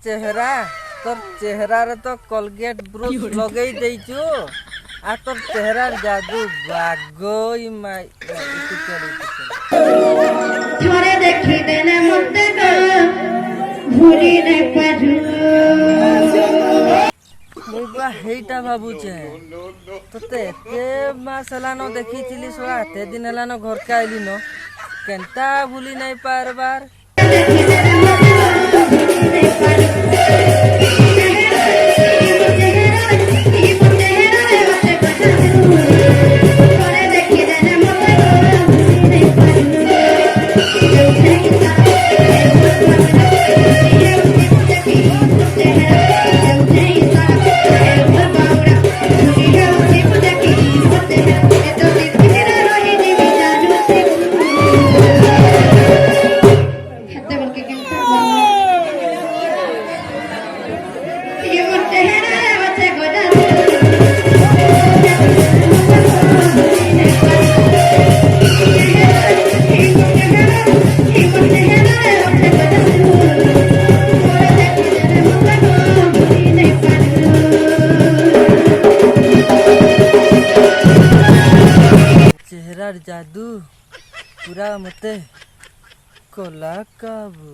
चेहरा तोर चेहरा रे तो कोलगेट ब्रुश लगई देइछु आ तोर चेहरा जादू बागोई माई थोड़े देखी देने मुद्दे को भूली नहीं पाजू मुइबा हेइटा भाबुचे तते एते मास हलानो देखिथिली सोळा ते दिन हलानो घर के आइली न केनता भूली नहीं पारबार चेहरा जादू पूरा मते कोला काबू।